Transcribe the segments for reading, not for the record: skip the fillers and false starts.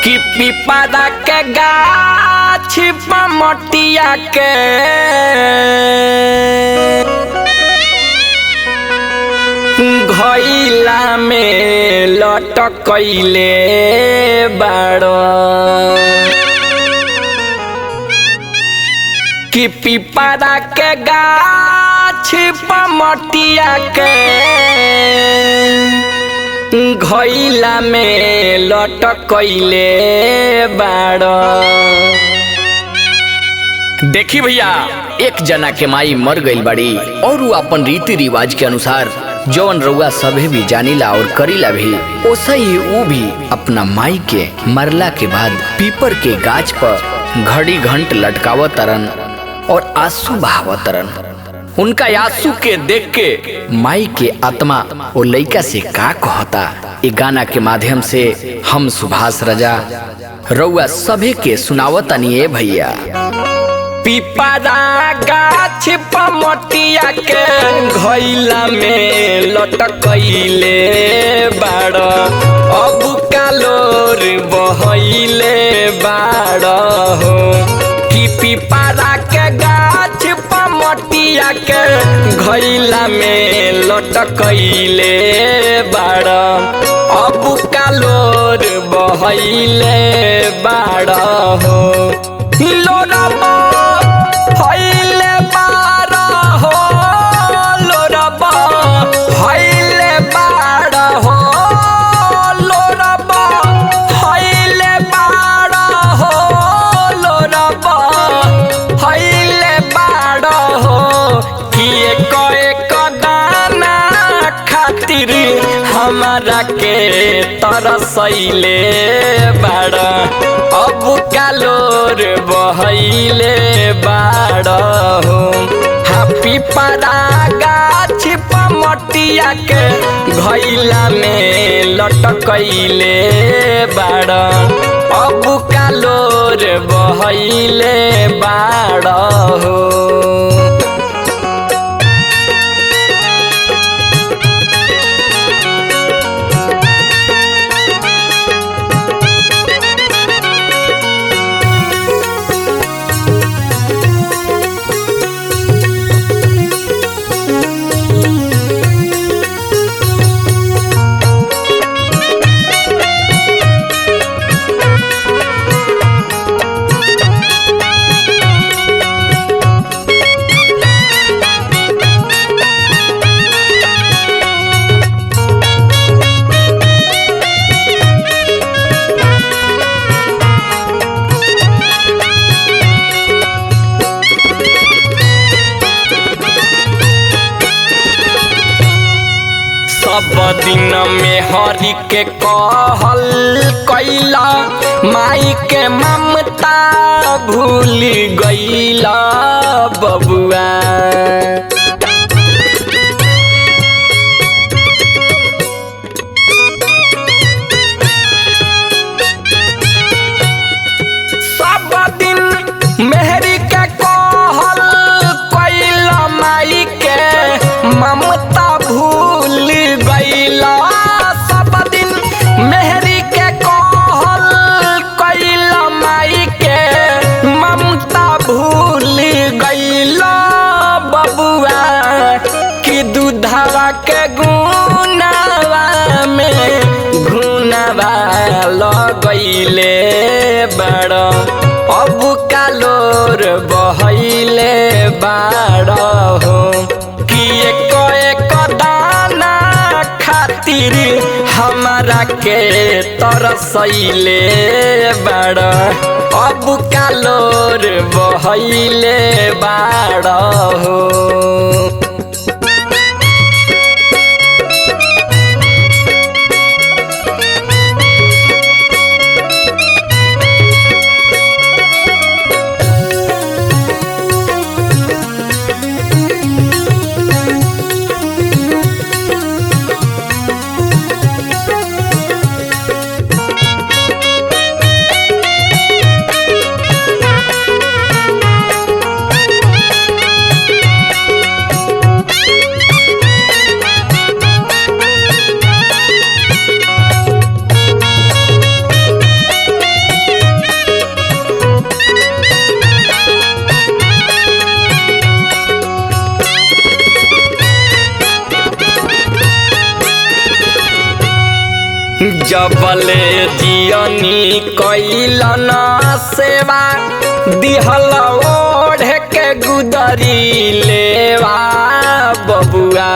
कि पिपरा के गाछ पमटिया के घइला में लटकइले बाड़ो कि पिपरा के गाछ पमटिया के घइला में लटकइले बाड़ो। देखी भैया, एक जना के माई मर गइल बाड़ी और वो अपन रीति रिवाज के अनुसार जौन रउआ सभे भी जानीला और करीला भी, ओसा ही वो भी अपना माई के मरला के बाद पीपर के गाछ पर घड़ी घंट लटकावत तरन और आंसू बहावत तरन। उनका आंसू के देख के माई के आत्मा वो लइका से का कहता, ये गाना के माध्यम से हम सुभाष राजा रउआ सभे के सुनावतनी है भैया। पिपरा गाछ पमटिया के घइला में लटकइले बाड़ो अब कालोर बहइले बाड़ो हो कि पिपरा के गाछ पमटिया के घइला में लटकइले बाड़ो अब कालोर बहइले बाड़ो हो। लोरबा हइले बाड़ा हो, लोरबा हइले बाड़ा हो, लोरबा हइले बाड़ा हो, लोरबा हइले बाड़ा हो कि एक दाना खातिर हमारा के तरसइले बाड़ा अब कालोर बहइले बाड़ो हो। हाँ पिपरा गाछ पमटिया के घइला में लटकइले बाड़ो अब कालोर बहइले बाड़ो हो। सब दिन में हरि के कहल कैला माई के ममता भूल गइला बबुआ। सब दिन मेहरी के कहल कैला माई के ममता भूल गइला। सब दिन मेहरी के कहल कैला माई के ममता भूल गइला बबुआ कि दूधवा के गुनावा में घुनावा लगइले बाड़ो अब कालोर बहइले बाड़ो हो कि एक दाना खातिर हमारा के तरसइले बाड़ो अब कालोर बहइले बाड़ो हो। जबले जियनी कैलन सेवा दिहल ओढ़ के गुदरी लेवा बबुआ।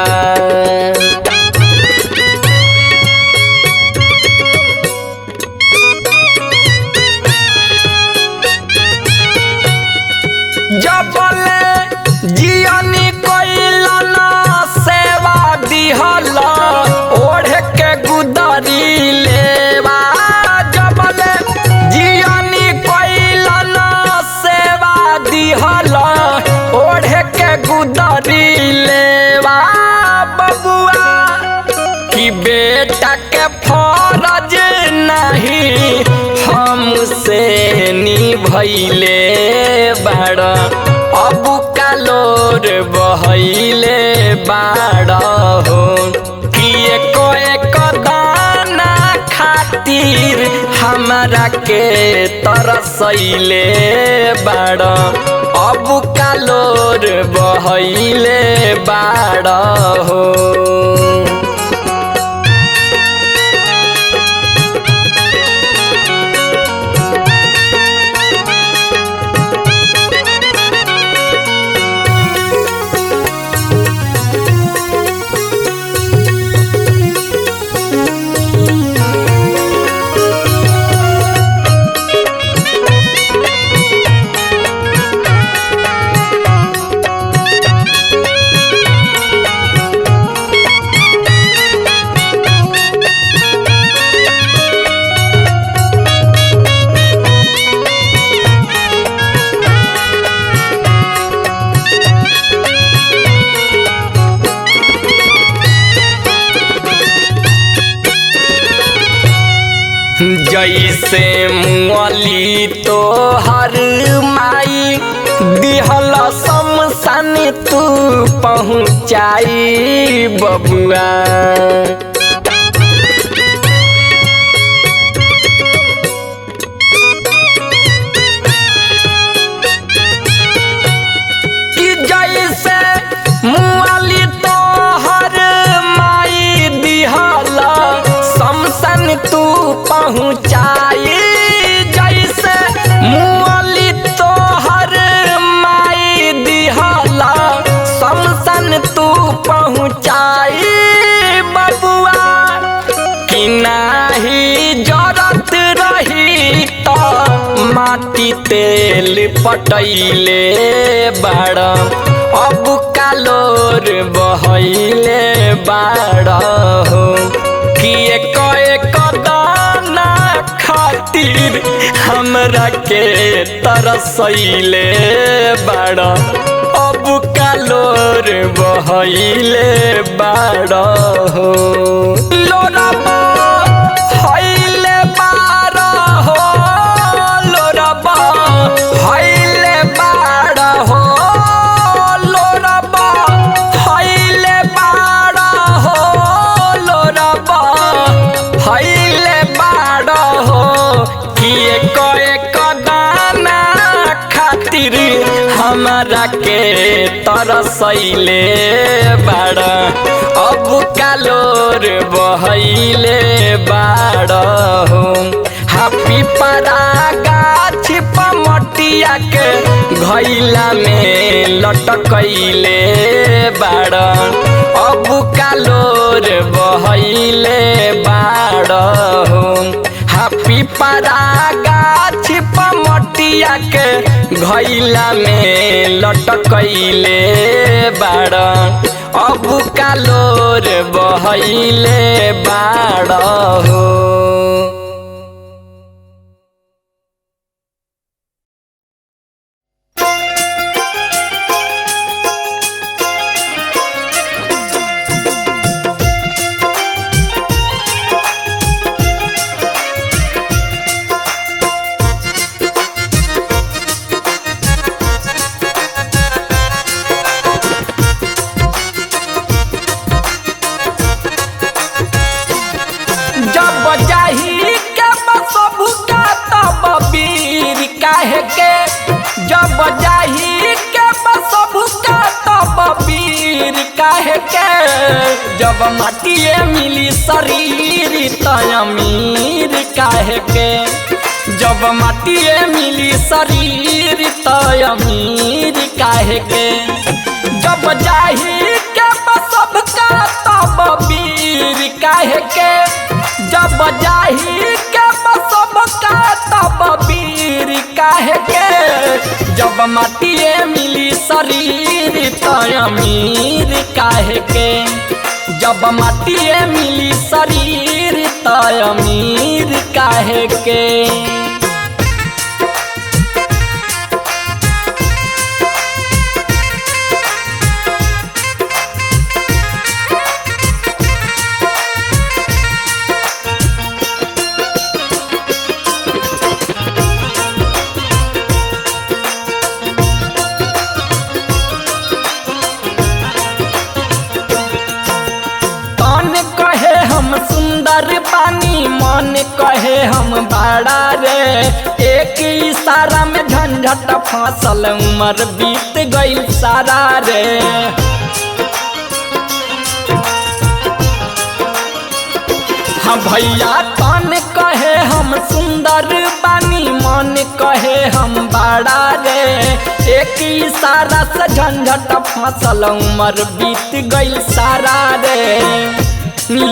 जबले जियनी कैलन सेवा दिहल ओढ़ के गुदरी लेवा। जबले जियनी कैलन सेवा दिहल ओढ़ के गुदरी लेवा बबुआ। कि बेटा के फरज नहीं हमसे निभैले बाड़, अब कालोर बहैले बाड़ हो। कि एक दाना खातिर हमरा के तरसैले बाड़, अब कालोर बहैले बाड़ हो। जैसे मुअली तो हर माई दिहल शमशान तू पहुँचाई बबुआ। कि जैसे मुअली तो हर माई दिहल शमशान तू पहुँचाई। जैसे मुअली तो हर माई दिहला शमशान तू पहुँचाई बबुआ। कि नाही जरत रही तो माटी तेल पटैले बाड़, अब कालोर बहैले बाड़ हो। कि एक दाना खातिर हमरा के तरसैले बाड़, अब कालोर बहैले बाड़ हो। लोरबा हैले बाड़ हो, लोरबा हैले बाड़ हो, लोरबा हैले बाड़ हो, लोरबा हैले बाड़ हो। कि एक दाना खातिर हमरा के तरसैले बाड़, अब कालोर बहैले बाड़ हो। हापी परा गाछ पमटिया के घैला में लटकैले बाड़, अब कालोर बहैले बाड़ हो। हापी परा गाछ पमटिया के घैला में लटकैले बाड़, अब कालोर बहैले बाड़ हो। जब जाही के बस भुका तब वीर काहे के जब माटिए मिली शरीर त अमीर काहे के जब माटिए मिली शरीर त अमीर काहे के जब जाही के सबका तब वीर काहे के जब जाही के सबका तब वीर काहे के जब माटिए मिली शरीर त अमीर काहे के जब माटिए मिली शरीर त अमीर काहे के सुंदर पानी मन कहे हम बड़ा रे एक इशारा में झंझट फसल उम्र बीत गई सारा रे हाँ भैया तन कहे हम सुंदर पानी मन कहे हम बड़ा रे एक इशारा से झंझट फसल उम्र बीत गई सारा रे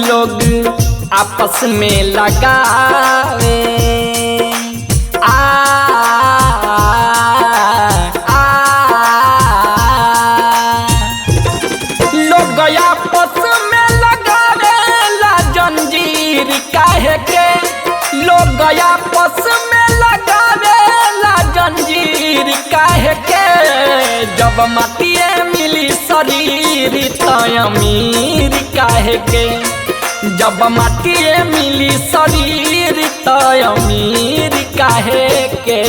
लोग आपस में लगावे लोग आपस में लगावे ला जंजीर काहे के लोग आपस में लगावे ला जंजीर काहे के जब माटिए मिली शरीर त अमीर काहे के जब माटिए मिली शरीर त अमीर काहे के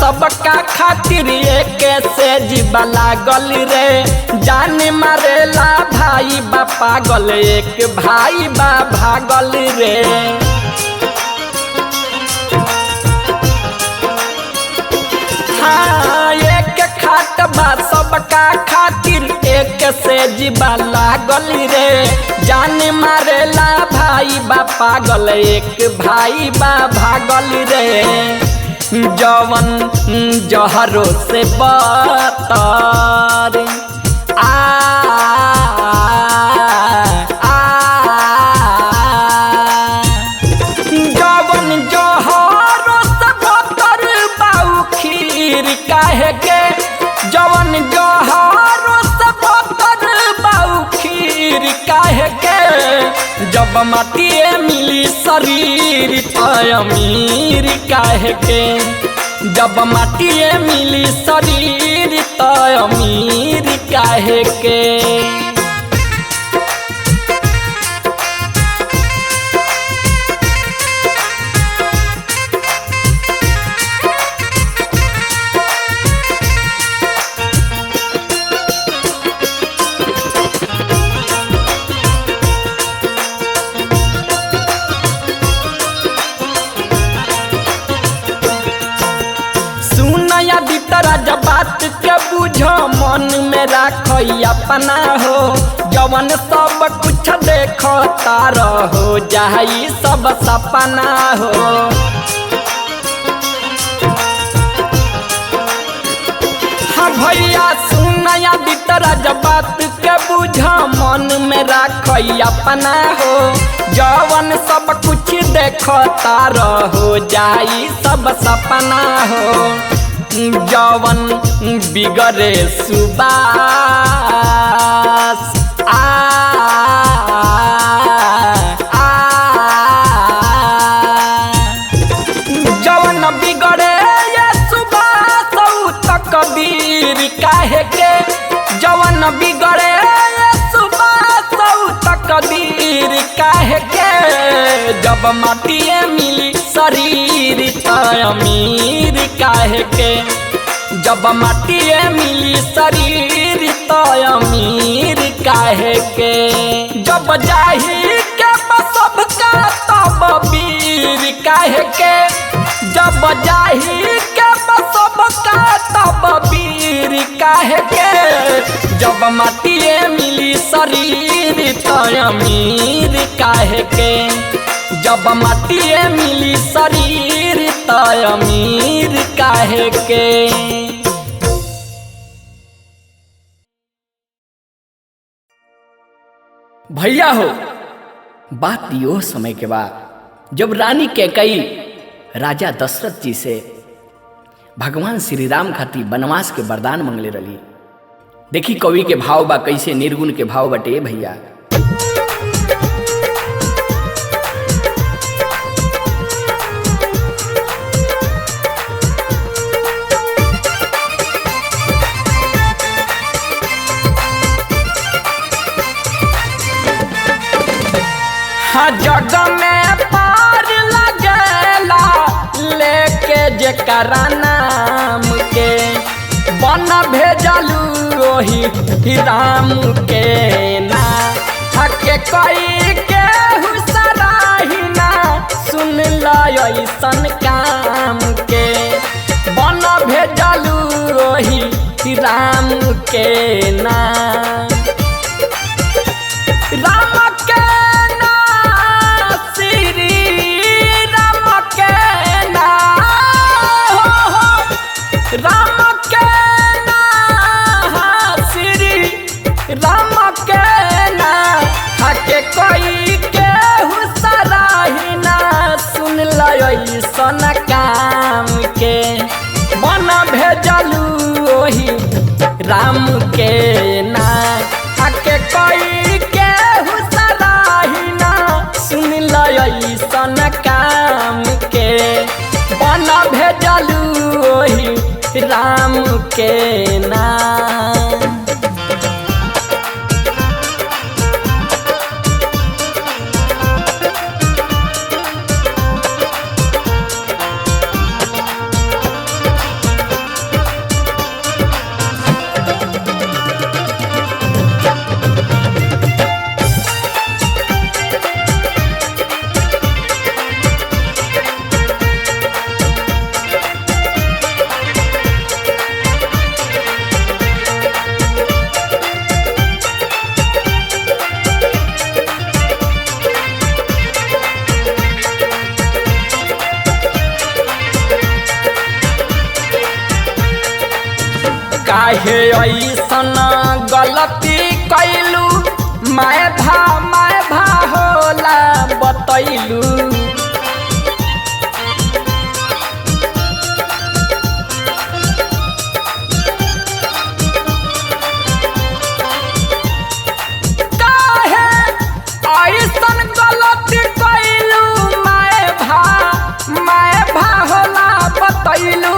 सबका खातिर एक से जीवा लागल रे जान मारेला भाई बा पागल एक भाई बा भागल रे हाँ एक खाट बा सबका खातिर एक से जीवा लागल रे जान मारेला भाई बा पागल एक भाई बा भागल रे जवन जहरो से बतर जवन जहरो से बतर बाऊ खीर काहे के जवन जहरो से बतर बाऊ खीर काहे के जब माटिए मिली शरीर त अमीर काहे के जब माटिए मिली शरीर त अमीर काहे के जब बात के बुझ मन में राख अपना हो जवन सब कुछ देखता रहो जाई सब सपना हो हाँ भैया सुनया बितरा जब बात के बुझ मन में राख अपना हो जवन सब कुछ देखता रहो जाई सब सपना हो जवन बिगड़े सुबास जवन बिगड़े ये सुबास तक कबीर काहे के जवन बिगड़े ये सुबास तक कबीर काहे काहे के जब माटिए मिली शरीर त अमीर काहे के जब माटिए मिली शरीर त अमीर काहे के जब जाही के सब का तब वीर काहे के जब जाही के सब का तब वीर काहे के जब माटिए मिली शरीर त अमीर काहे के जब माटिए मिली शरीर त अमीर काहे के। भैया हो, बात यो समय के बाद जब रानी कैकेयी राजा दशरथ जी से भगवान श्री राम खातिर वनवास के वरदान मंगले रही। देखी कवि के भाव बा कैसे, निर्गुण के भाव बटे भैया। जग में पार लगेला लेके जेकरा नाम के बन भेजलू ओही राम के ना हके कई के हुसराही ना सुन लसन काम के बन भेजलू ओही राम के ना राम के राम के ना श्री राम के ना हके कोई के हुसराही ना सुन लसन काम के बन भेजलू ओही राम के ना हके कोई के हुसराही ना सुन लसन काम के बन भेजलू ओही राम के नाम। काहे ऐसन गलती कैलू मैं भा होला बतैलू काहे ऐसन गलती कैलू मैं भा होला बतैलू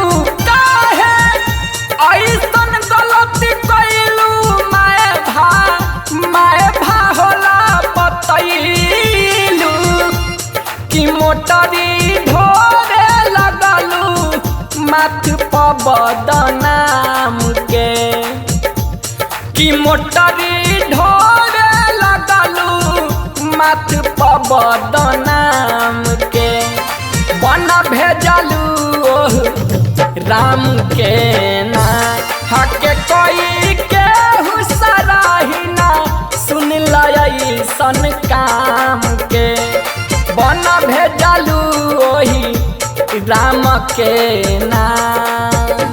काहे ऐसन गलती कैलू मैं भा होला बतैलू कि मोटरी ढोरे लगलू माथ पर बदनाम के कि मोटरी ढोरे लगलू माथ पर बदनाम के बन भेजलू राम के ना हके कोई के हुसराही ना सुन लसन काम के बन भेजलू ओही राम के नाम।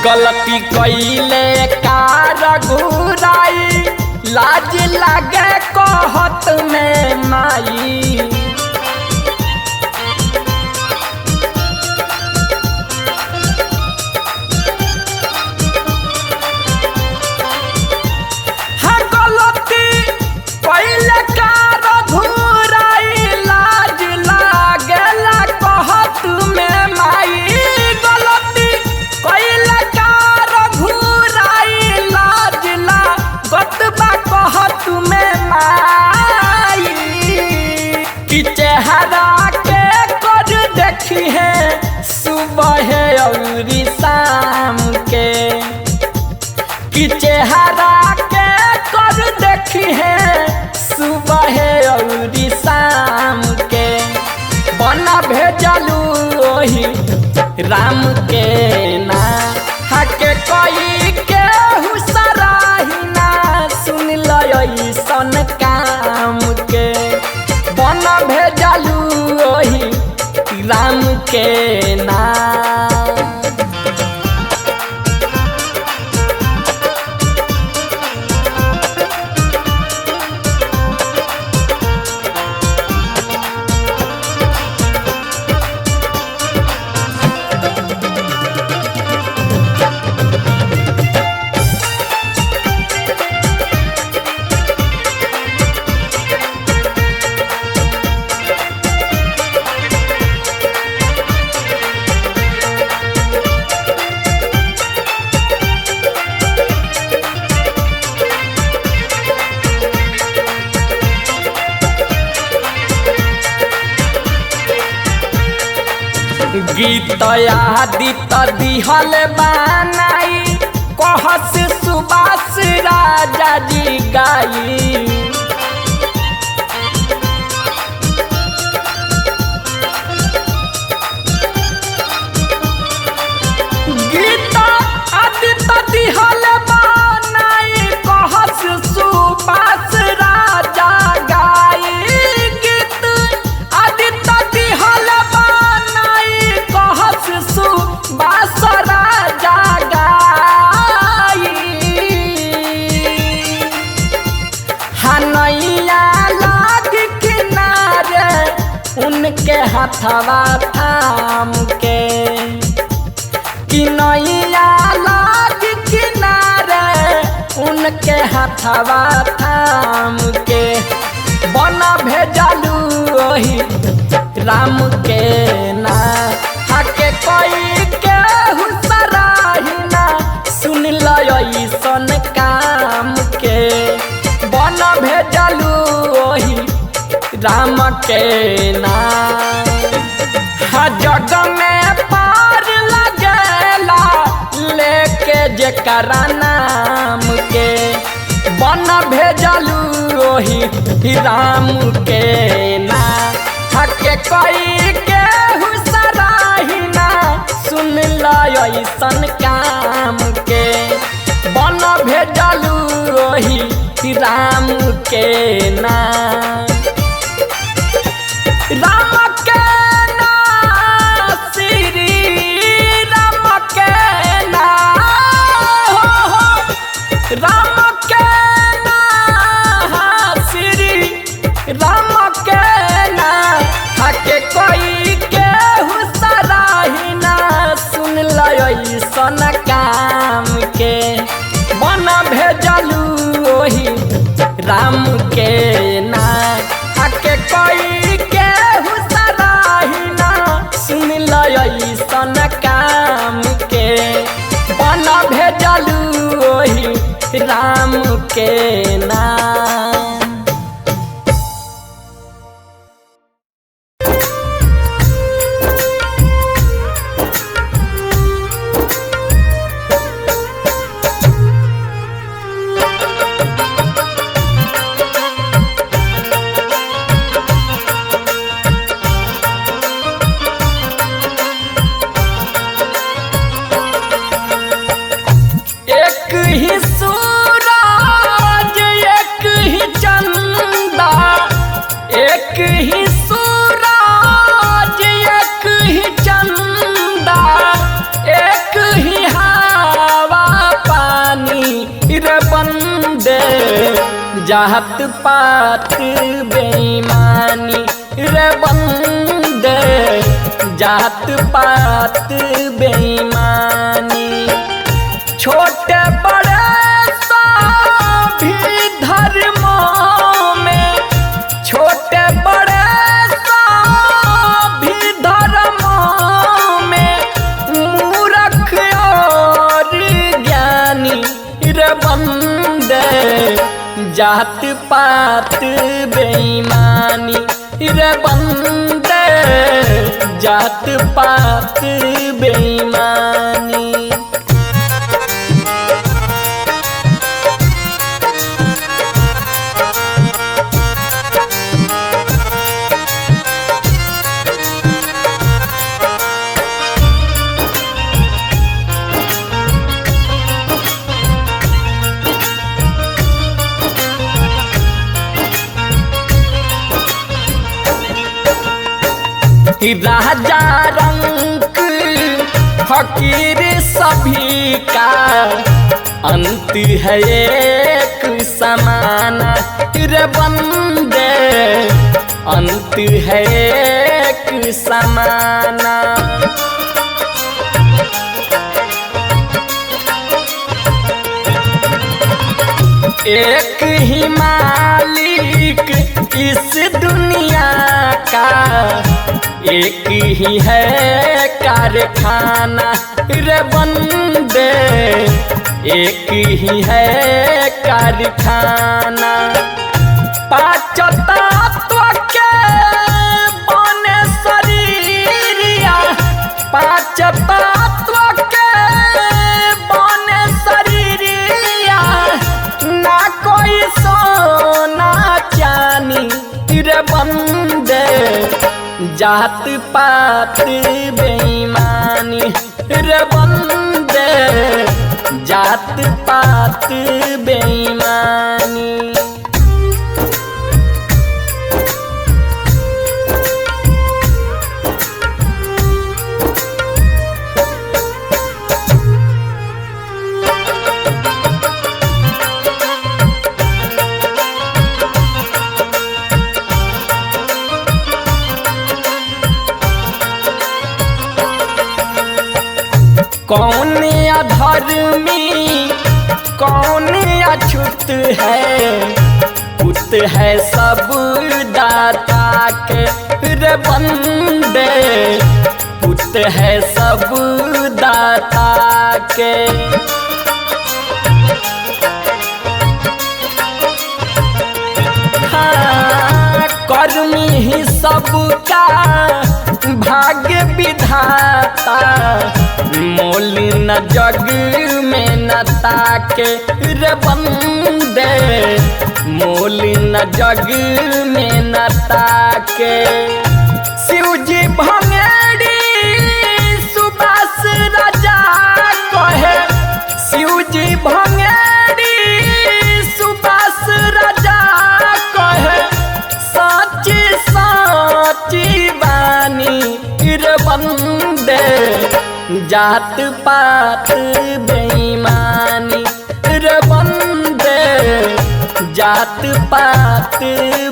गलती कैले कार घुराई लाज लागे कहत में माई हाँ गलती कैले राम के ना हके कोई के हुसराही ना सुन लई सन काम के बन भेजलू ओही राम के ना। गीत आदित दिहल बनाई कहस सुबास राजा जी गाई। गीत आदित दिहल बनाई कहस सुबास राजा गाई। गीत आदित दिहल सुबास राजा गाई। हनैया लाग किनारे उनके हथवा थाम के किनैया लाग किनारे उनके हथवा थाम के बन भेजलू ओही राम के ना हके कोई के हुसराही ना सुन लई सन काम के बन भेजलू ओही राम के ना। जग में पार लगेला लेके जेकरा नाम के बन भेजलू ओही राम के ना हके कोई के हुसराही ना सुन लई सन काम के बन भेजलू ओही राम के ना। राम के ना श्री राम के ना हो राम के ना श्री राम के ना हके कोई के हुसराही ना सुन लई सन काम के बन भेजलू ओही राम के ना हके कोई के हुसराही ना सुन लई सन काम के बन भेजलू ओही राम के ना। एक ही सूरज एक ही चंदा एक ही सूरज एक ही चंदा एक ही हवा पानी रे बंदे जात पात बेईमानी रे बंदे जात पात बेईमानी। छोटे बड़े सभी धर्मों में छोटे बड़े सभी धर्मों में मूर्ख और ज्ञानी रे बंदे जात पात बेईमानी रे बंदे जात पात बेईमानी। राजा रंक फकीर सभी का अंत है एक समान रे बंदे, अंत है एक समाना। एक ही मालिक इस दुनिया का, एक ही है कारखाना रे बंदे, एक ही है कारखाना। पांच तत्व के बने शरीरिया, पांच तत्व के बने शरीरिया, ना कोई सोना चानी रे बंदे, जात पात बेईमानी रे बंदे, जात पात बेईमानी। कौन अधर्मी कौन अछूत है, पुत है सब दाता के रे बंदे, पुत है सब दाता के। हाँ, कर्मी ही सबका भाग्य विधाता, मोल न जग में न ताके रे बंदे, मोल न जग में न ताके। शिवजी भंगेड़ी सुबास राजा कहे, शिवजी भंगेड़ी सुबास राजा कहे, साची साची बानी रे बंदे, जात पात बेईमानी रे बंदे, जात पात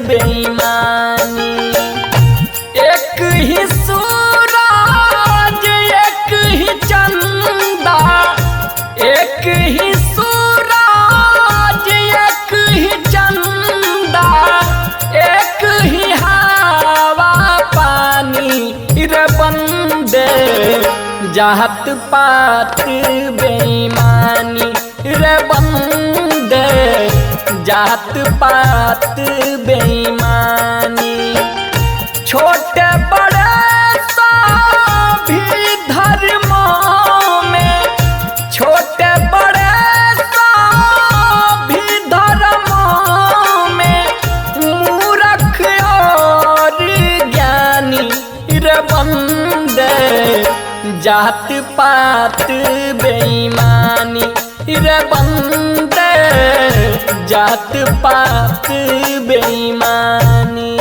बेईमानी। एक ही सूरज एक ही चंदा, एक ही सूरज एक ही चंदा, एक ही हवा पानी रे बंदे, जात पात बेईमानी रे बंदे, जात पात बेईमानी। छोटे बड़े सभी धर्मों में, छोटे बड़े सभी धर्मों में, मूर्ख और ज्ञानी रे बंदे, जात पात बेईमानी रे बंदे, जात पात बेईमानी।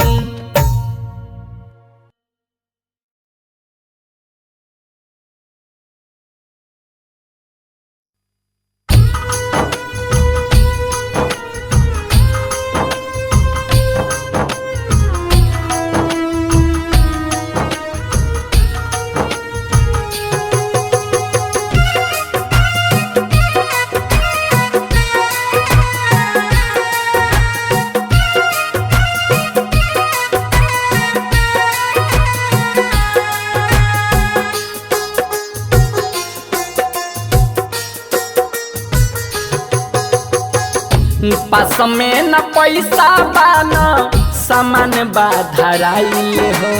पास में न पैसा बाना सामान बाधराई हो,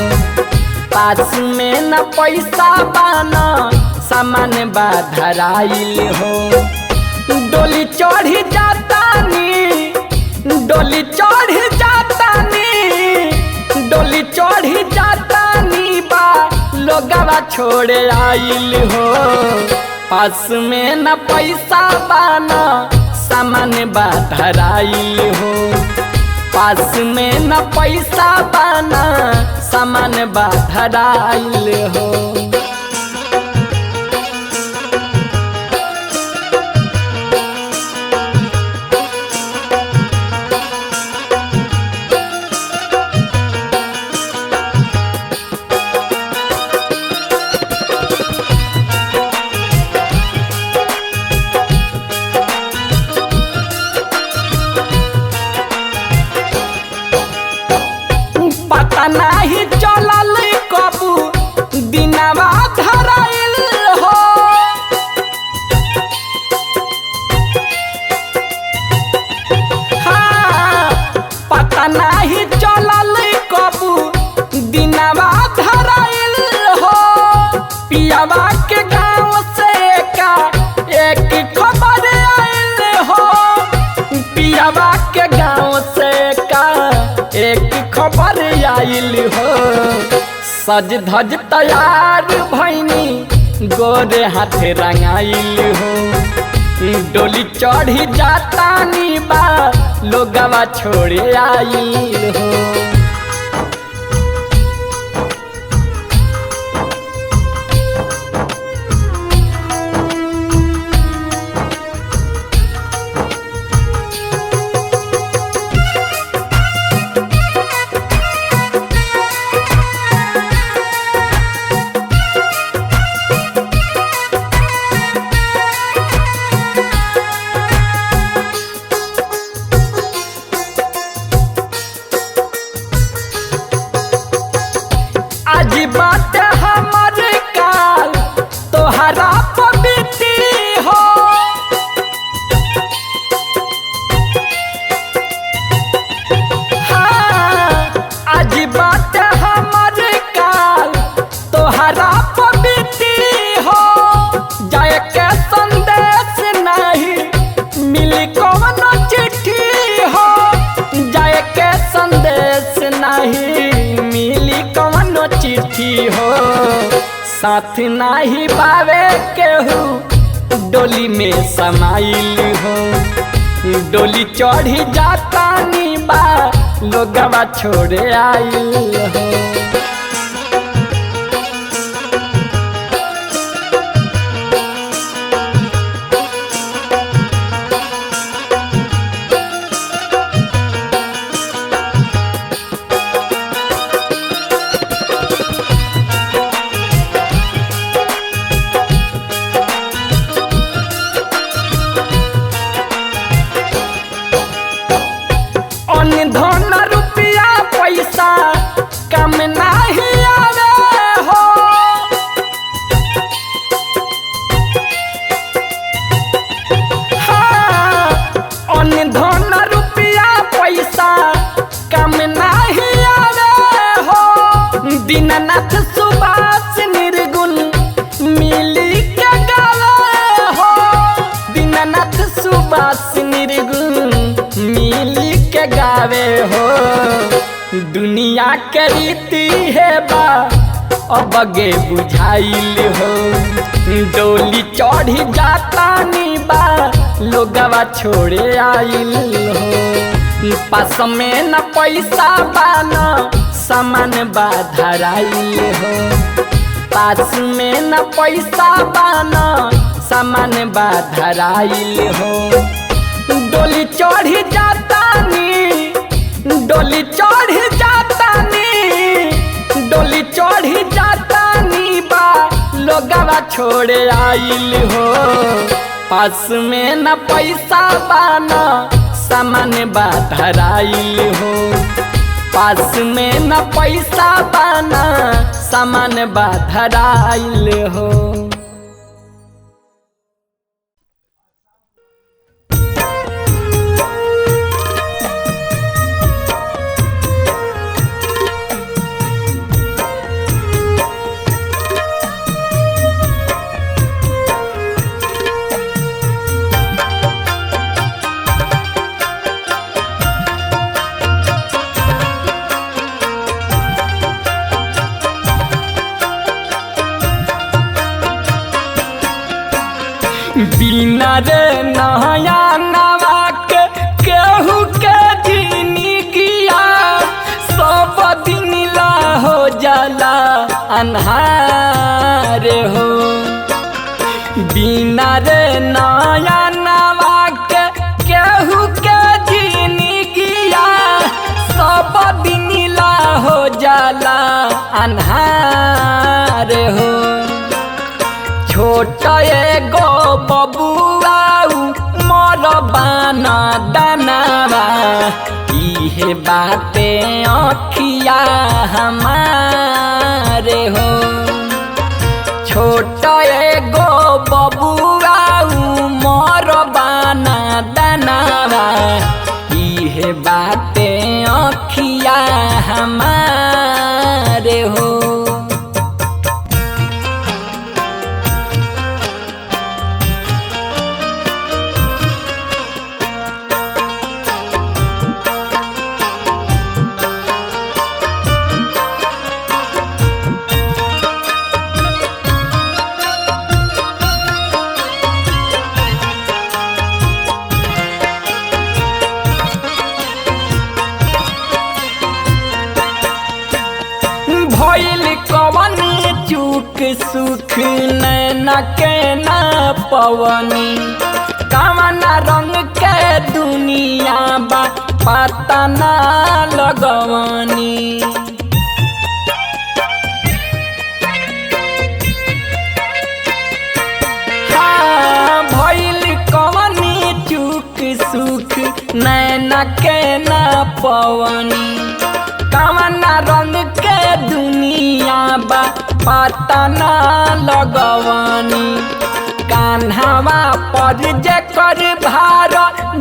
पास में न पैसा बाना सामान बाधराई हो। डोली चढ़ी जातानी, डोली चढ़ी जातानी, डोली चढ़ी जातानी बा लोगवा छोड़े आइल हो। पास में न पैसा बाना सामान बाधराइल हो, पास में न पैसा बाना सामान बा धराइल हो। पता नहीं चलल कबू दिनवा धराइल हो। हाँ, पता नहीं चलल कबू दिनवा धराइल हो। पियावा के गाँव से का एक खबर आइल हो। पियावा के गाँव से का एक खबर आइल हो। सज धज तैयार भैनी गोरे हाथे रंगाइल हो। डोली चढ़ी जातानी बा लोगवा छोड़े आइल हो। आज बात हमर काल तोहरा पवित्री हो। हाँ, आज बात हमर काल तोहरा पवित्री हो। जाए के संदेश नहीं मिली कौनो चिट्ठी हो। जाए के संदेश नहीं मिली कौनो चिट्ठी हो। साथ नाही पावे केहू डोली में समाइल हो। डोली चढ़ी जातानी बा लोगवा छोड़े आइल हो। धन रुपया पैसा कम नहीं आवे हो। हाँ, धन रुपया पैसा कम नहीं आवे हो। दीननाथ सुभाष निर्गुण मिली के गावे हो। दीननाथ सुभाष निर्गुण मिली के गावे हो। दुनिया के रीति है बा अब गे बुझाइल हो। डोली चढ़ी जातानी बा लोगवा छोड़े आइल हो। पास में न पैसा बाना सामान बा धराइल हो। पास में न पैसा बाना सामान बा धराइल हो। डोली चढ़ी जातानी, डोली चढ़ी जातानी, डोली चढ़ी जातानी बा लोगवा छोड़े आइल हो। पास में न पैसा बाना सामान बा धराइल हो। पास में न पैसा बाना सामान बा धराइल हो। बिना रे नया नवा के केहू के जिंदगी अन्हार हो। बिना रे नया नवा के केहू के जिंदगिया सब दिन ला हो जाला अन्हार हो। छोट एगो बबुआ मोर बाना दानावा इहे बाते अखिया हमारे हो। छोट एगो बबुआ मोर बाना दानावा इहे बाते अखिया हमारे हो। भइल कवन चूक सुख नैना के ना पवनी कवन रंग के दुनिया बा पता ना लगवनी। हाँ भइल कवन चूक सुख नैना के ना पवनी कवन रंग के दुनिया बा पता ना लगवनी। कान्हवा पर जेकर भार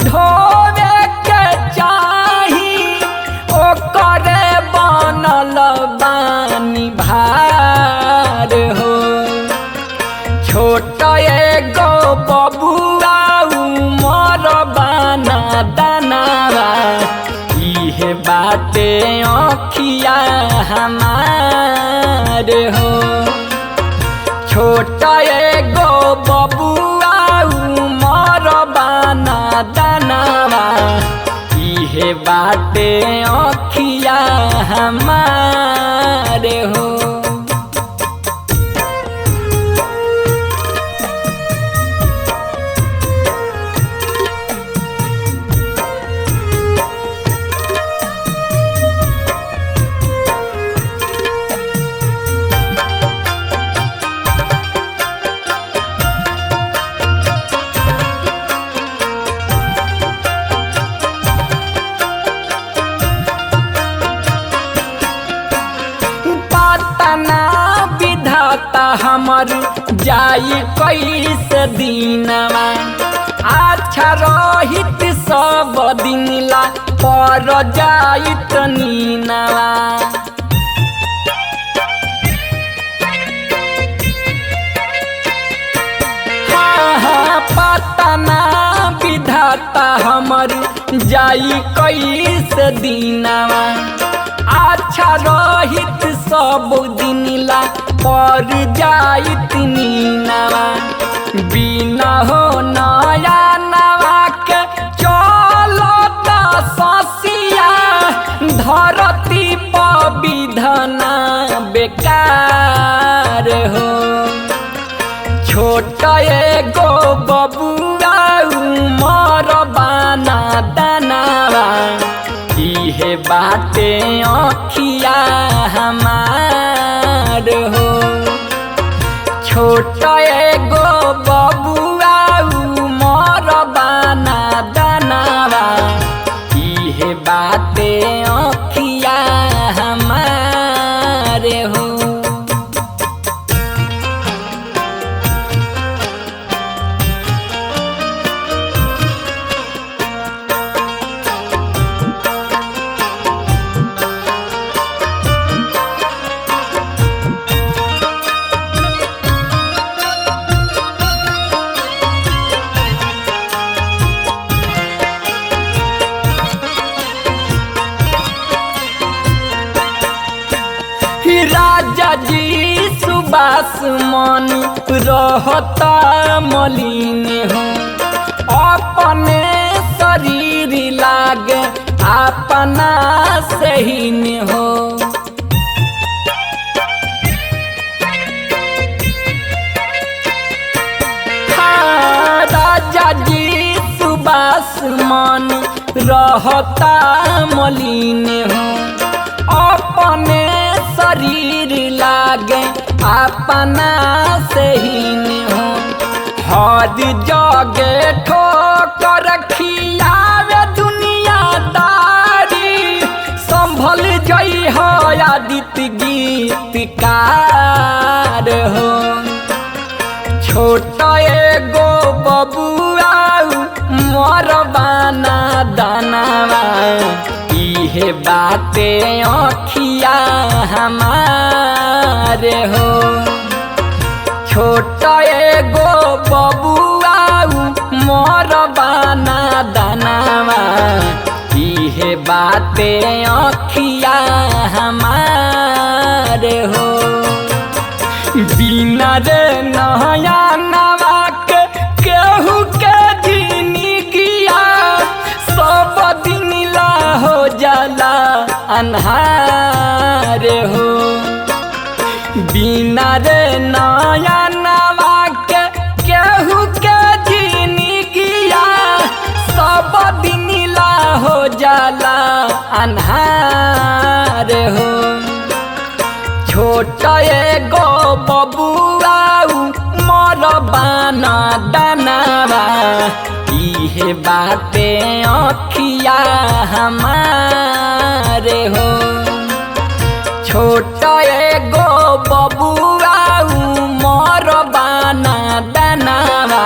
ढोवे के चाही ओकरे बनल बानी भार हो। छोट एगो बबुआ मोर बाना दानावा इहे बाते अखिया हमारे हो। छोट एगो बबुआ मोर बाना दानावा इहे बाते अखिया हमारे हो। हमर जाई कैसे दिनवा अच्छा रहित सब दिन ला पर जाइत नीनवा। हाँ पता ना विधाता हमर जाई कैसे दिनवा अच्छा रहित सब दिन ला पर जाइत नीनवा। बिना हो नया नवा के चलत ससिया धरती पर विधना बेकार हो। छोट एगो बबुआ मोर बाना दानावा इहे बाते अखिया हमार हो। छोट एगो बबुआ मोर बाना दानावा इहे बाते अखिया हमारे हो। राजा जी सुबास मन रहता मलिन हो। अपने शरीर लागे अपना सहीन हो। उदास मन रहता मलिन हो, अपने शरीर लागे अपना से हीन हो। हर जगे ठोकर खियावे दुनियादारी, संभल जई हो आदित्य गीतकार हो। छोट एगो बबुआ मरबाना दानवा, इहे बाते अखिया हमारे हो। छोट एगो बबुआ मरबाना दानवा, इहे बाते अखिया हमारे हो। बिना रे नया नवा के केहू के जिंदगिया, सब दिन ला हो जाला अन्हार हो। बिना रे नया नवा के केहू के जिंदगिया, सब दिन ला हो जाला अन्हार हो। छोट एगो बबुआ मरबाना दानवा, इहे बाते अखिया हमारे हो। छोट एगो बबुआ मरबाना दानवा,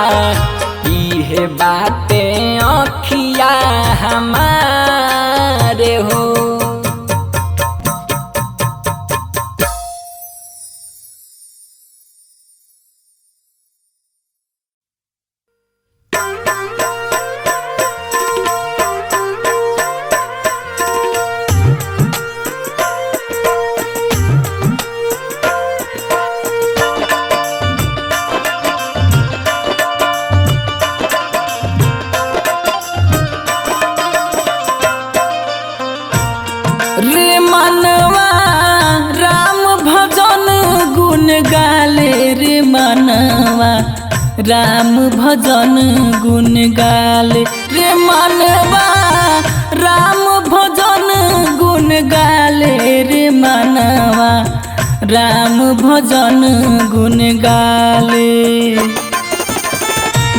इहे बाते अखिया हमारे हो। रे मनवा राम भजन गुण गाले, रे मनवा राम भजन गुण गाले। रे मनवा राम भजन गुण गाले, रे मनवा राम भजन गुण गाले।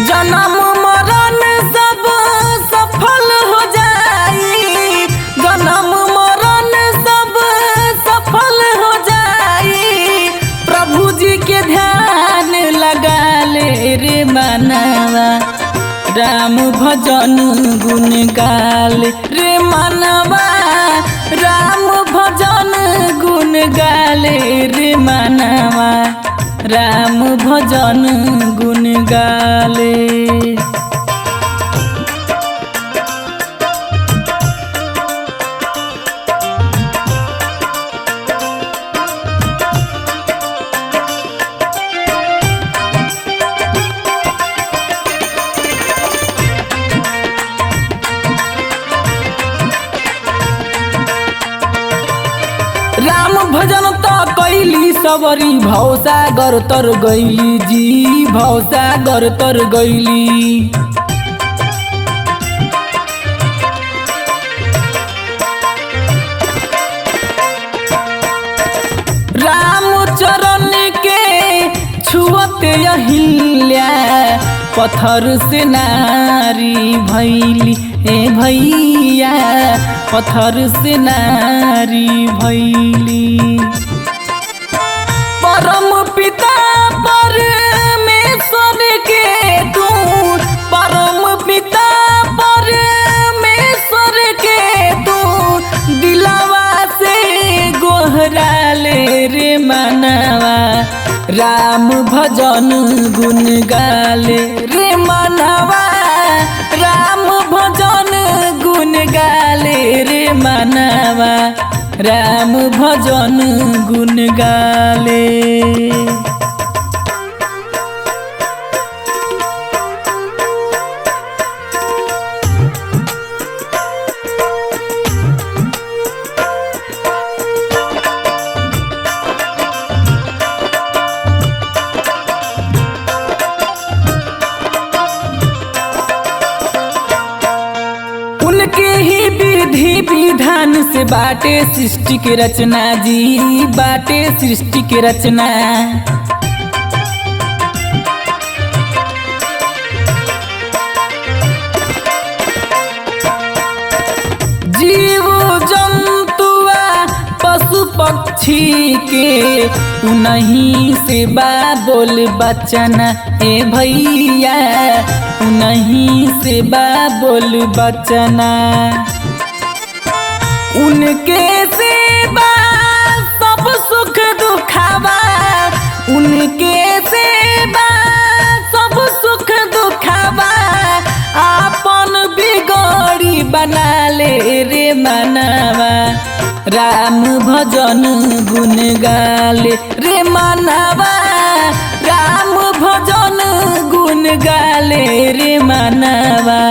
जन्म मरण सब सफल हो जाई, जन्म मरण सब सफल हो जाई। प्रभु जी के ध्यान लगा ले, रे मनवा राम भजन गुण गाले। रे मनवा राम भजन गुण गाले, रे मनवा राम भजन गुण गाले। राम भजन तो कैली सबरी, भवसागर तर गैली जी, भवसागर तर गैली। राम चरण के छुअते अहिल्या, पत्थर से नारी भैली ए भैया, पत्थर से नारी भैली। परम पिता परमेश्वर के तू, परम पिता परमेश्वर के तू, दिलवा से गोहरा ले, रे मनवा राम भजन गुण गाले। रे मनवा राम भजन गुण गाले, रे मनवा राम भजन गुण गाले। विधि विधान से बाटे सृष्टि के रचना जी, बाटे सृष्टि के रचना। जीव जंतुआ पशु पक्षी के उन्हीं से बा बोल बचना ए भैया, उन्हीं से बा बोल बचना। उनके सेवा सब सुख दुखावा, उनके सेवा सब सुख दुखावा। आपन बिगड़ी बना ले रे मनवा, राम भजन गुण गाले रे मनवा, राम भजन गुण गाले रे मनवा,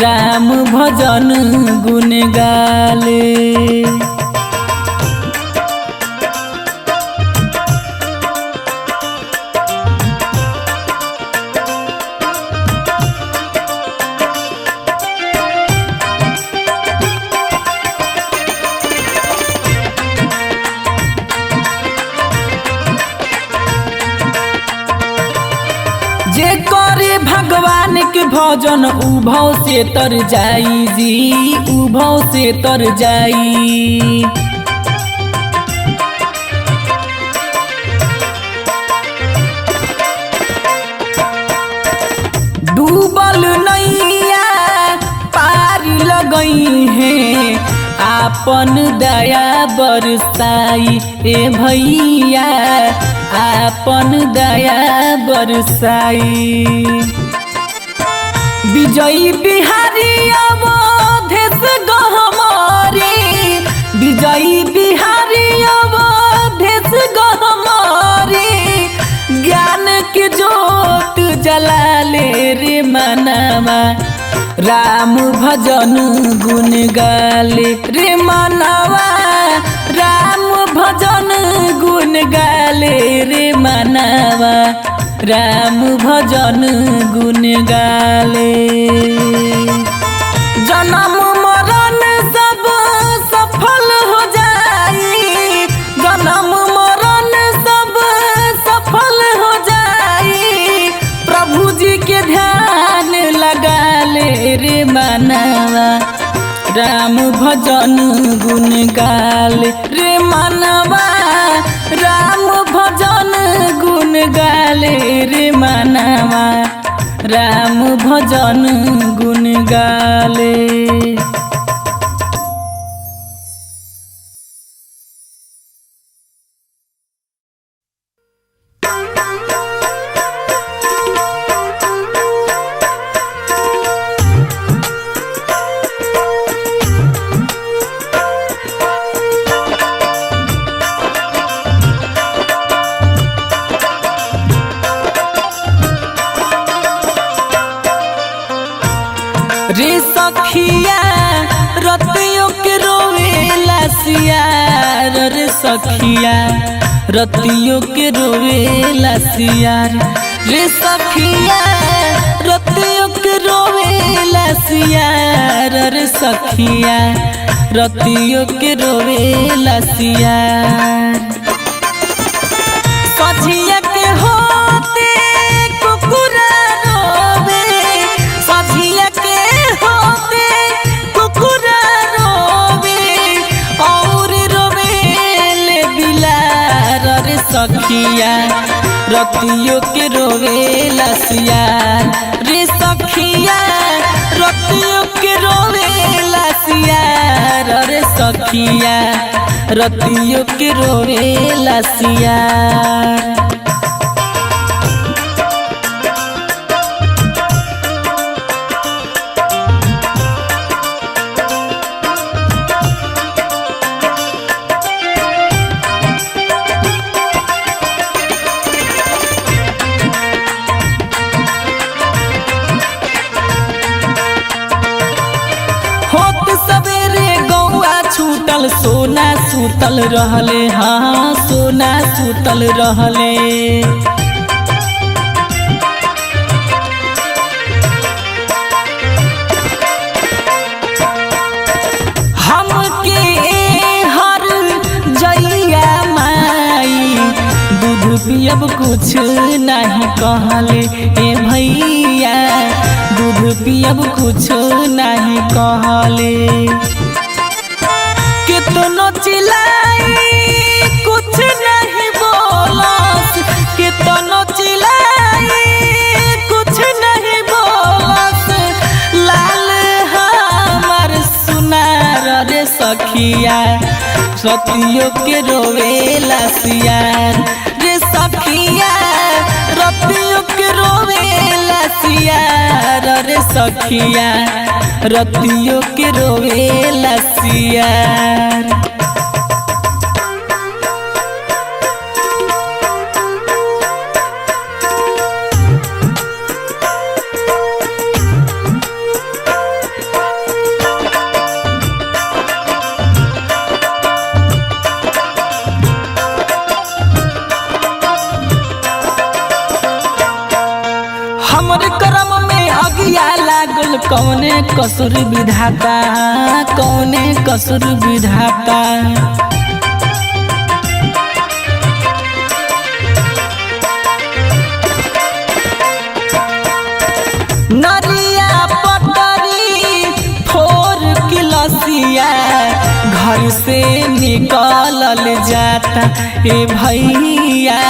राम भजन गुण गाले। जे करे भगवान के भजन उभव से तर जाई जी, उभव से तर जाई। डूबल नैया पार लगई है, आपन दया बरसाई ए भैया, आपन दया बरसाई। विजयी बिहारी अवधेश गहमारी, विजयी बिहारी अवधेश गहमारी। ज्ञान के जोत जलाले रे मनवा, राम भजन गुण गाले रे मनवा, राम भजन गुण गाले रे मनवा, राम भजन गुण गाले। जन्म मरण सब सफल हो जाई, जन्म मरण सब सफल हो जाई। प्रभु जी के ध्यान लगा ले रे मनवा, राम भजन गुण गाले रे मनवा, राम भजन गुण गाले रे मनवा, राम भजन गुण गाले। रे सखिया रतियों के रोवेला सियार, रे सखिया रतियों के रोवेला सियार। रे सखिया रतियों के रोवेला सियार, रे सखिया रतियों के रोवेला सियार। सझिया के होते कुकुरा रोवे, सझिया के होते कुकुरा रोवे, और रोवेले बिलार। रे सखिया रतियों के रोवेला सियार, रे सखिया रतियों के रोवेला सियार। रे सखिया रतियों के रोवेला सियार। सोना सुतल रहले, हाँ सोना सुतल रहले। पियब कुछ नहीं कहले ए भैया, दूध पियब कुछ नहीं कहले। कितनो चिल्लाई कुछ नहीं बोलस, कितनो चिल्लाई कुछ नहीं बोलस। लाल हमार सुनार रे सखिया, रतियो के रोवेला सियार रे सखिया, रतियो के रोवेला सियार रे सखिया, रतियो के रोवेला सियार। हमर करम में अगिया लागल कौने कसुर विधाता, कौने कसुर विधाता। नरिया पटरी फोर किलसिया, घर से निकलल जाता ए भैया,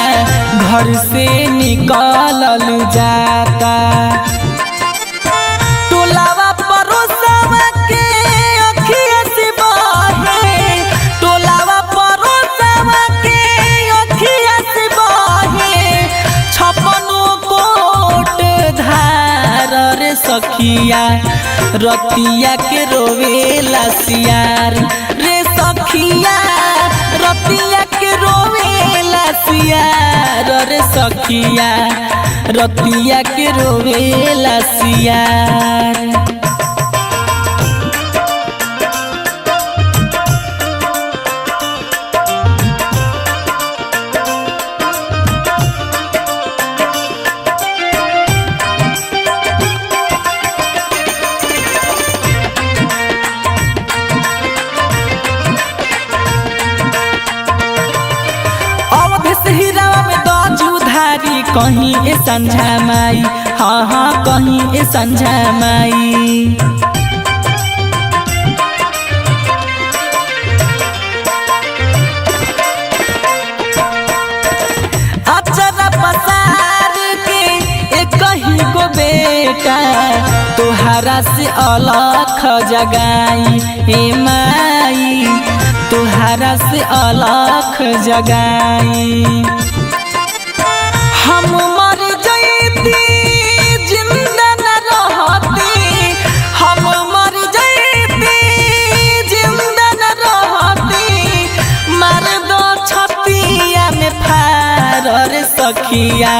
घर से निकलल जाता। टोलावा परोसवा के अखिया से बहे, टोलावा परोसवा के अखिया से बहे। छपनो कोट धार रे सखिया, रतिया के रोवेला सियार रे सखिया, रतिया के रोवेला सियार रे सखिया, रतिया के रोवेला सियार। कहीं ए संझा माई, हाँ हाँ कहीं ए संझा माई। अचरा पसार के एक ही गो बेटा, तोहरा से अलख जगाई ए माई, तोहरा से अलख जगाई। हम मर जैती जिंदा न रहती, हम मर जैती जिंदा न रहती। मार दो छतिया में फार रे सखिया,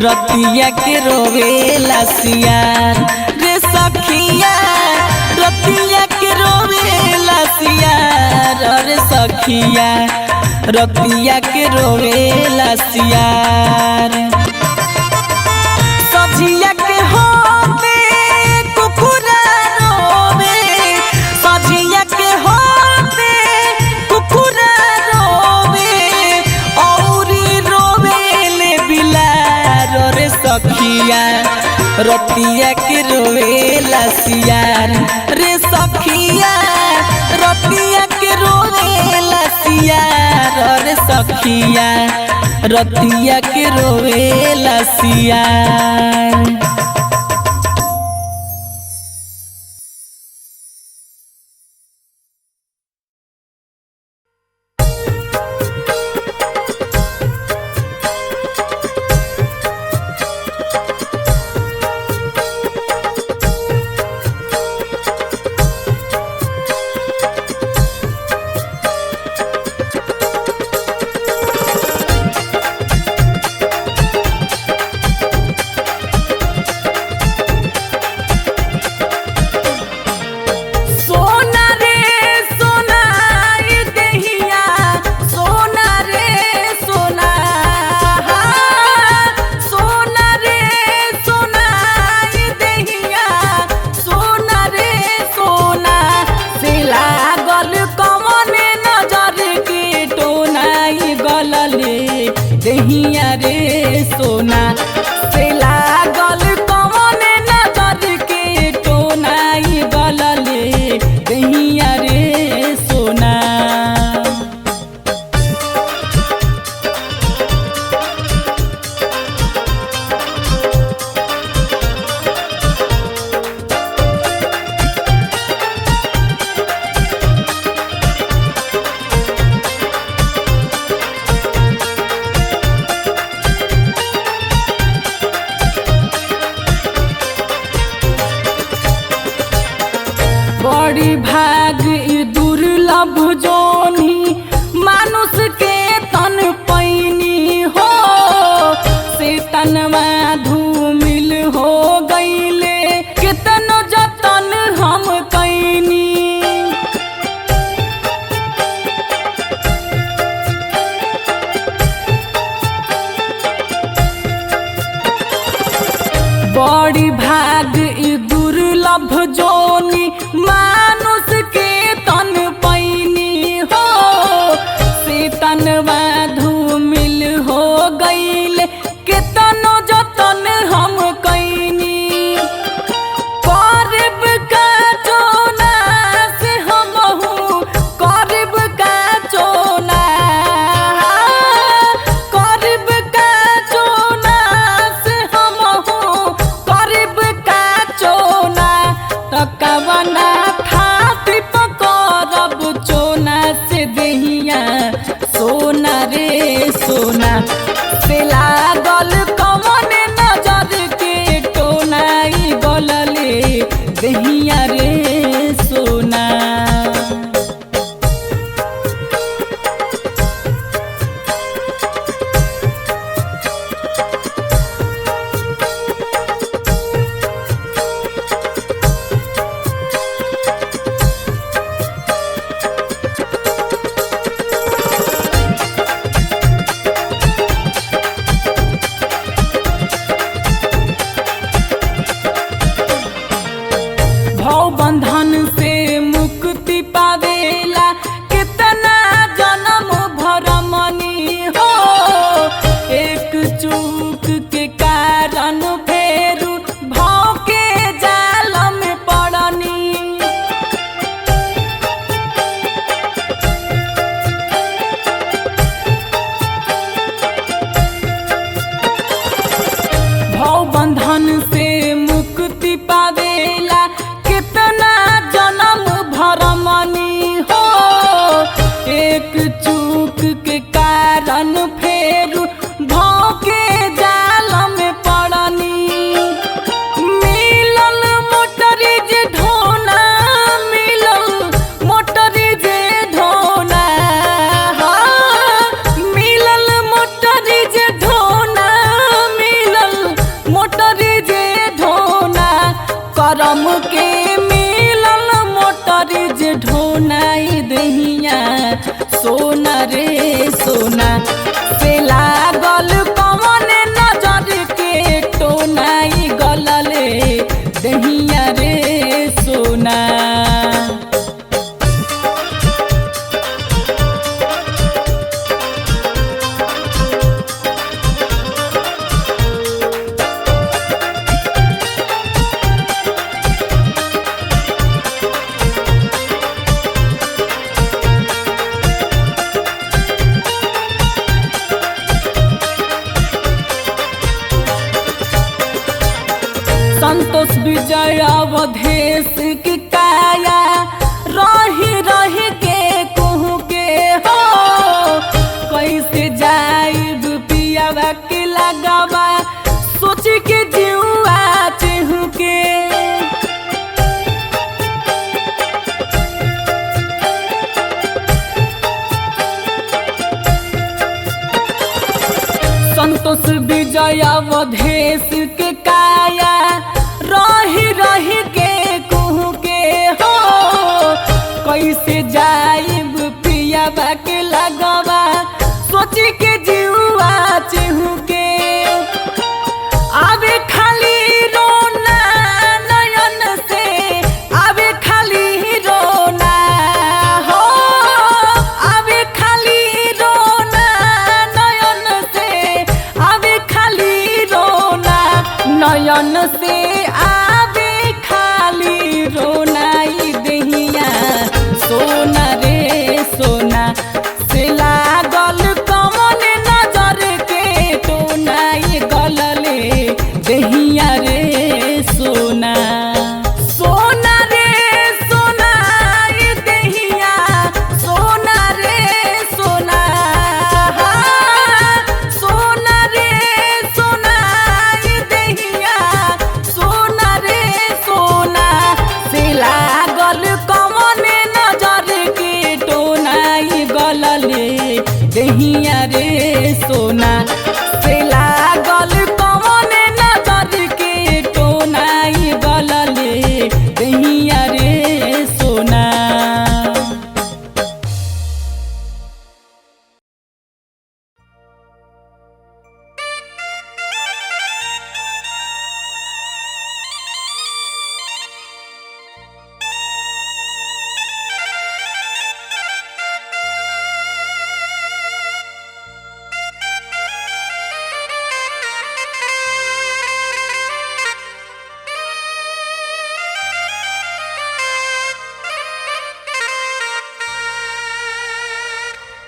रतिया के रोवेला सियार रे सखिया, रतिया के रोवेला सियार रे सखिया, रतिया के रोवेला सियार। सझिया के होते कुकुरा रोवे, सझिया के होते कुकुरा रोवे। औरी रोवेले बिलार रे सखिया, रतिया के रोवेला सियार रे सखिया, रतिया के रोवेला सियार रे सखिया, रतिया के रोवेला सियार। दुर्लभ जोनी मानुष के तन पैनी हो से तनवा धूमिल हो गईले कितनो जतन हम कैनी। बड़ी भाग ई दुर्लभ जोनी मानुष के तन पैनी हो से तनवा धूमिल हो गईले कितनो जतन हम कैनी। करब का चोना से हमहू करब का चोना करब का चोना से हमहू करब का चोना त कवना खातिर पकड़ब चोना से देहिया सोना रे सोना से लागल कवन नजर के टोनाई गलले देहिया रे सोना। भव बंधन से मुक्ति पावेला कितना जन्म भरमनी हो एक चूक के कारण फेरू भाव के जाल में पड़नी। भव बंधन से मुक्ति पावेला कितना जन्म भरमनी हो एक चूक के कारण फेरू भाव के जाल में पड़नी। मिलल मोटरीज ढोना मिलल मोटरीज ढोना मिलल मोटरीज ढोना मिलल मोटरीज ढोना करम के मिलल मोटरीज ढोनाई दहिया सोना रे सोना से लागल कवन नजर के टोनाई गलले दहिया रे सोना। संतोष विजय अवधेश की काया रही रही के कहूँ के हो कैसे जाइब पियावा के लगावा सोच के जीवा चहु के। संतोष विजय अवधेश के काया रही रही के कहूँ के हो कैसे जाइब पियावा के लगवा सोच के जीवा चहु के। आवे खाली रोना नयन से आवे खाली रोना हो आवे खाली रोना नयन से आवे खाली रोना नयन से आवे खाली रोनाई दहिया सोना रे सोना से लागल कवन नजर के टोनाई गलले दहिया रे सोना। सोना रे सोना ये दहिया सोना रे सोना सोना रे सोना ये दहिया सोना रे सोना से रे सोना से लागल कौन नजर के टोनाई गलले दहिया रे सोना।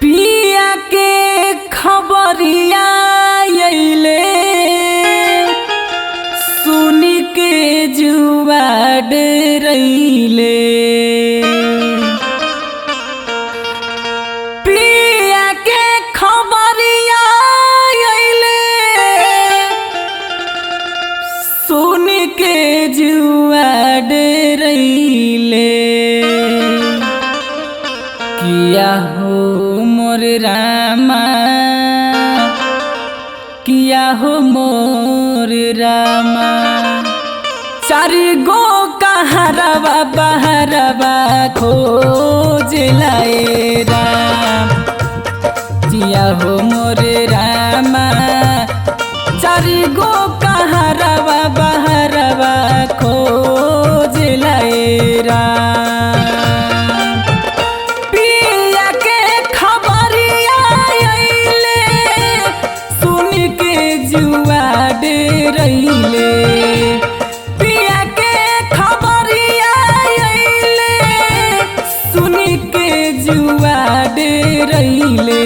पिया के खबरिया अइले सुनी के जुआ डरैले। पिया के खबरिया अइले सुनी के जुआ डरैले। किया हो मोर रामा किया हो मोर रामा चारि गो कहरवा बहरवा खोज लाए राम। किया हो मोर रामा चारि गो कहरवा बहरवा खोज लाए राम। जुआ डरैले पिया के खबरिया अइले सुनी के जुआ डरैले।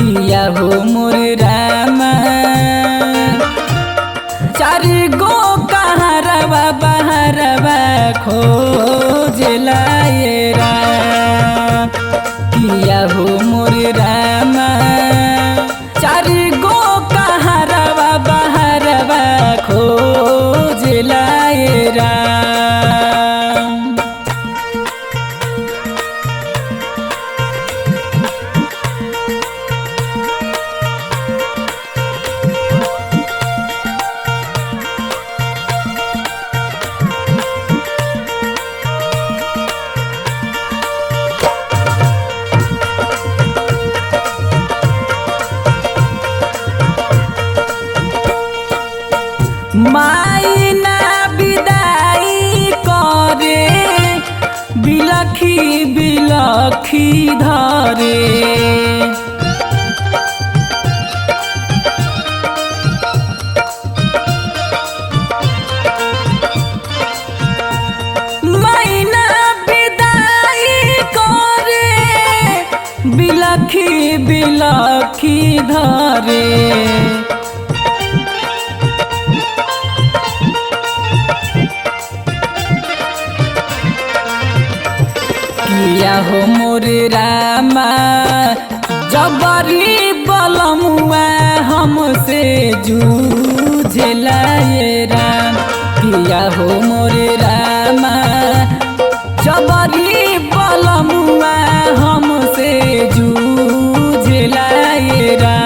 किया हो मोर रामा चारि गो कहरवा बहरवा खोज लाए राम। किया हो मोर रामा चारि गो कहरवा बहरवा खोज लाए राम। माई ना विदाई करे बिलखी बिलखी धरे। माई ना विदाई करे बिलखी बिलखी धरे। किया हो मोर रामा जबरी बलमुआ हमसे जूझ लाए राम। किया हो मोर रामा जबरी बलमुआ हमसे जूझ लाए राम।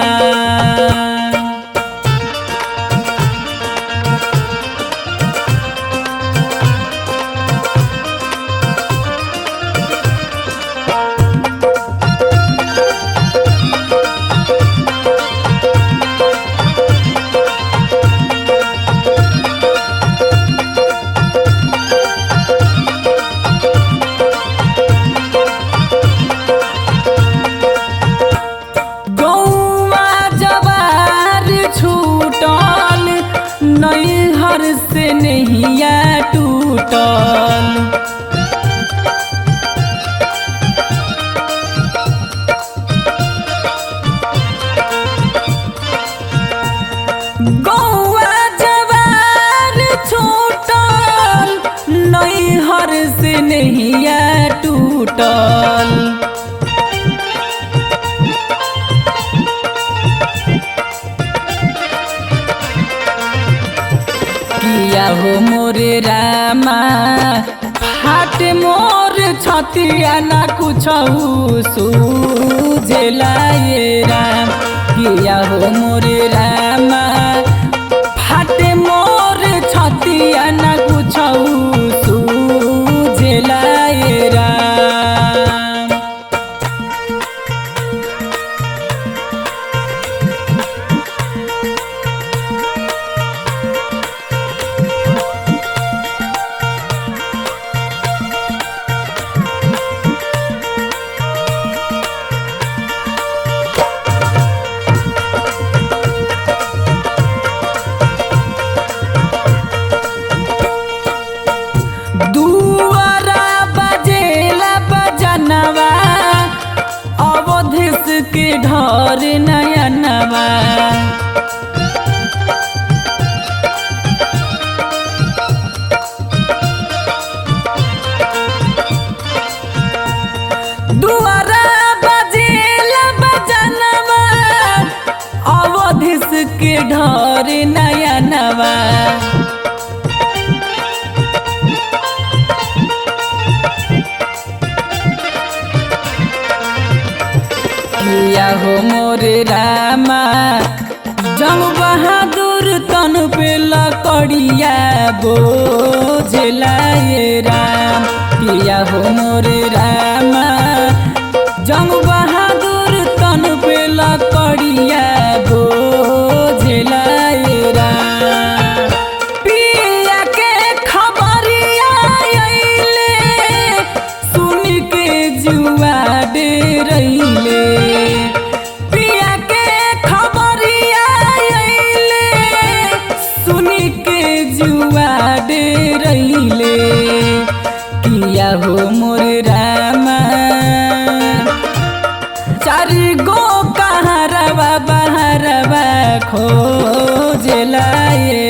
नैहर से नहिया टूटल। गौआ जवार छूटल नैहर से नहिया टूटल। किया हो मोर रामा फाट मोर छतिया ना कुछ सूझेला ये राम किया हो मोरे रामा फाट मोर छतिया ना कुछ सूझेला ये राम। दुआरा बजेला बजनवा अवधेश के ढर नयनवा दुआरा बजेला बजनवा अवधेश के ढर नयनवा किया हो मोरे रामा जंग बहादुर तन पे लकड़िया बोझला ये राम किया हो मोरे रामा जंग बहादुर तन पे लकड़िया बोझला ये राम। पिया के खबरिया अइले सुन के जुआ डेरैले पिया के खबरिया अइले सुन के जुआ डेरैले किया हो मोरे रामा चारि गो कहरवा बहरवा खोजला ये